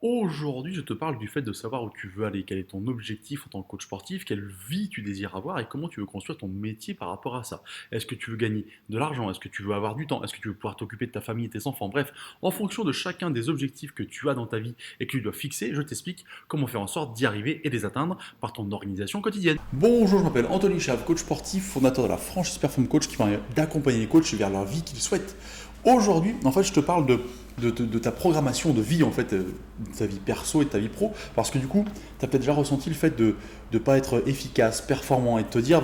Aujourd'hui, je te parle du fait de savoir où tu veux aller, quel est ton objectif en tant que coach sportif, quelle vie tu désires avoir et comment tu veux construire ton métier par rapport à ça. Est-ce que tu veux gagner de l'argent? Est-ce que tu veux avoir du temps? Est-ce que tu veux pouvoir t'occuper de ta famille et tes enfants? Bref, en fonction de chacun des objectifs que tu as dans ta vie et que tu dois fixer, je t'explique comment faire en sorte d'y arriver et de les atteindre par ton organisation quotidienne. Bonjour, je m'appelle Anthony Chave, coach sportif, fondateur de la franchise Perform Coach qui permet d'accompagner les coachs vers leur vie qu'ils souhaitent. Aujourd'hui, en fait, je te parle de ta programmation de vie, en fait, de ta vie perso et de ta vie pro, parce que du coup, tu as peut-être déjà ressenti le fait de ne pas être efficace, performant et de te dire,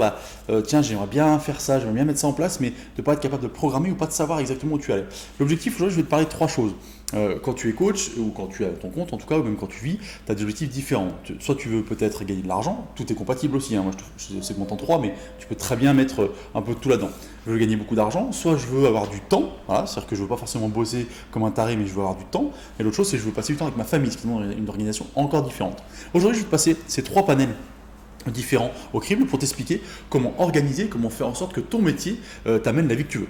tiens, j'aimerais bien faire ça, j'aimerais bien mettre ça en place, mais de ne pas être capable de programmer ou pas de savoir exactement où tu allais. L'objectif, aujourd'hui, je vais te parler de trois choses. Quand tu es coach ou quand tu es à ton compte en tout cas, ou même quand tu vis, tu as des objectifs différents. Soit tu veux peut-être gagner de l'argent, tout est compatible aussi, hein. Moi je segmente en trois, mais tu peux très bien mettre un peu de tout là-dedans. Je veux gagner beaucoup d'argent, soit je veux avoir du temps, voilà, c'est-à-dire que je ne veux pas forcément bosser comme un taré, mais je veux avoir du temps. Et l'autre chose, c'est que je veux passer du temps avec ma famille, ce qui est une organisation encore différente. Aujourd'hui, je vais te passer ces trois panels différents au crible pour t'expliquer comment organiser, comment faire en sorte que ton métier t'amène la vie que tu veux.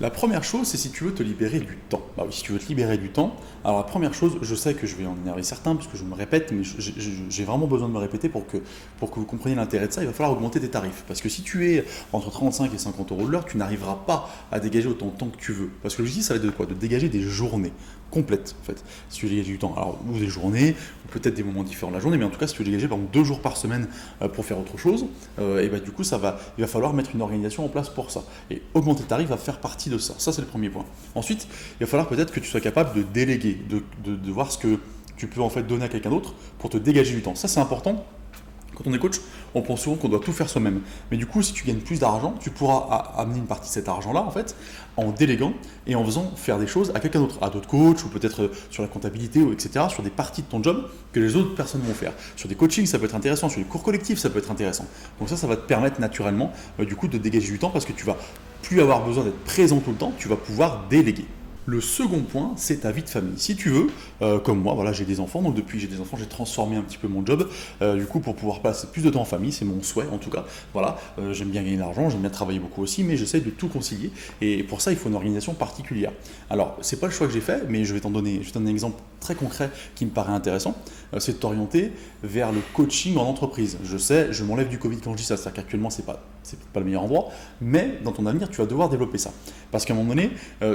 La première chose, c'est si tu veux te libérer du temps. Bah oui, si tu veux te libérer du temps, alors la première chose, je sais que je vais en énerver certains parce que je me répète, mais j'ai vraiment besoin de me répéter pour que vous compreniez l'intérêt de ça, il va falloir augmenter tes tarifs. Parce que si tu es entre 35 et 50 euros de l'heure, tu n'arriveras pas à dégager autant de temps que tu veux. Parce que l'objectif, ça va être de quoi? De dégager des journées complètes, en fait. Si tu veux dégager du temps, alors ou des journées, ou peut-être des moments différents de la journée, mais en tout cas, si tu veux dégager par exemple 2 jours par semaine pour faire autre chose, et bah, du coup, il va falloir mettre une organisation en place pour ça. Et augmenter tes tarifs va faire partie de ça. Ça, c'est le premier point. Ensuite, il va falloir peut-être que tu sois capable de déléguer, de voir ce que tu peux en fait donner à quelqu'un d'autre pour te dégager du temps. Ça, c'est important. Quand on est coach, on pense souvent qu'on doit tout faire soi-même. Mais du coup, si tu gagnes plus d'argent, tu pourras amener une partie de cet argent-là, en fait, en déléguant et en faisant faire des choses à quelqu'un d'autre, à d'autres coachs, ou peut-être sur la comptabilité, ou etc., sur des parties de ton job que les autres personnes vont faire. Sur des coachings, ça peut être intéressant, sur des cours collectifs, ça peut être intéressant. Donc ça va te permettre naturellement, du coup, de dégager du temps parce que tu vas plus avoir besoin d'être présent tout le temps, tu vas pouvoir déléguer. Le second point, c'est ta vie de famille. Si tu veux, comme moi, voilà, j'ai des enfants, donc depuis que j'ai des enfants, j'ai transformé un petit peu mon job, du coup, pour pouvoir passer plus de temps en famille, c'est mon souhait en tout cas. Voilà, j'aime bien gagner de l'argent, j'aime bien travailler beaucoup aussi, mais j'essaie de tout concilier, et pour ça, il faut une organisation particulière. Alors, c'est pas le choix que j'ai fait, mais je vais te donner un exemple très concret qui me paraît intéressant, c'est de t'orienter vers le coaching en entreprise. Je sais, je m'enlève du Covid quand je dis ça, c'est-à-dire qu'actuellement, c'est pas le meilleur endroit, mais dans ton avenir, tu vas devoir développer ça. Parce qu'à un moment donné,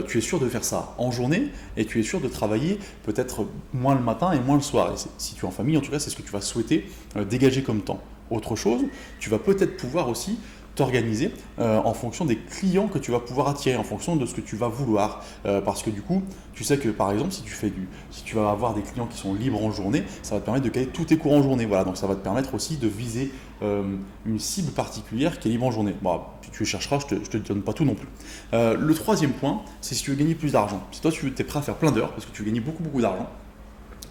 tu es sûr de faire ça en journée et tu es sûr de travailler peut-être moins le matin et moins le soir. Et si tu es en famille, en tout cas, c'est ce que tu vas souhaiter dégager comme temps. Autre chose, tu vas peut-être pouvoir aussi t'organiser en fonction des clients que tu vas pouvoir attirer, en fonction de ce que tu vas vouloir. Parce que du coup, tu sais que par exemple, si tu vas avoir des clients qui sont libres en journée, ça va te permettre de caler tous tes cours en journée. Voilà, donc ça va te permettre aussi de viser une cible particulière qui est libre en journée. Bon, si tu chercheras, je ne te donne pas tout non plus. Le troisième point, c'est si tu veux gagner plus d'argent. Si toi, tu es prêt à faire plein d'heures, parce que tu veux gagner beaucoup, beaucoup d'argent,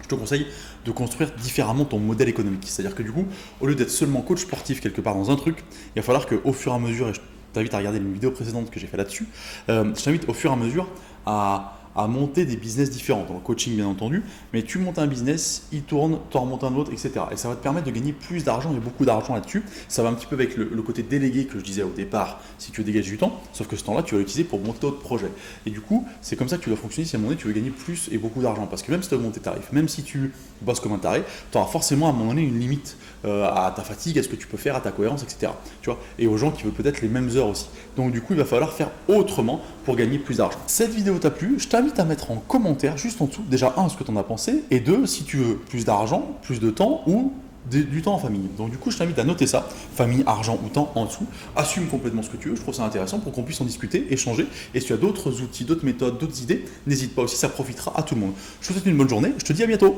je te conseille de construire différemment ton modèle économique. C'est-à-dire que du coup, au lieu d'être seulement coach sportif quelque part dans un truc, il va falloir qu'au fur et à mesure, et je t'invite à regarder une vidéo précédente que j'ai fait là-dessus, je t'invite au fur et à mesure à monter des business différents, dans le coaching bien entendu, mais tu montes un business, il tourne, tu en remontes un autre, etc. Et ça va te permettre de gagner plus d'argent et beaucoup d'argent là-dessus. Ça va un petit peu avec le côté délégué que je disais au départ, si tu veux dégager du temps, sauf que ce temps-là, tu vas l'utiliser pour monter d'autres projets. Et du coup, c'est comme ça que tu dois fonctionner si à un moment donné, tu veux gagner plus et beaucoup d'argent. Parce que même si tu augmentes tes tarifs, même si tu bosses comme un taré, tu auras forcément à un moment donné une limite à ta fatigue, à ce que tu peux faire, à ta cohérence, etc. Tu vois, et aux gens qui veulent peut-être les mêmes heures aussi. Donc du coup, il va falloir faire autrement pour gagner plus d'argent. Cette vidéo t'a plu, je t'invite à mettre en commentaire juste en dessous, déjà ce que tu en as pensé, et deux, si tu veux plus d'argent, plus de temps ou du temps en famille. Donc du coup, je t'invite à noter ça, famille, argent ou temps en dessous. Assume complètement ce que tu veux, je trouve ça intéressant pour qu'on puisse en discuter, échanger. Et si tu as d'autres outils, d'autres méthodes, d'autres idées, n'hésite pas aussi, ça profitera à tout le monde. Je te souhaite une bonne journée, je te dis à bientôt.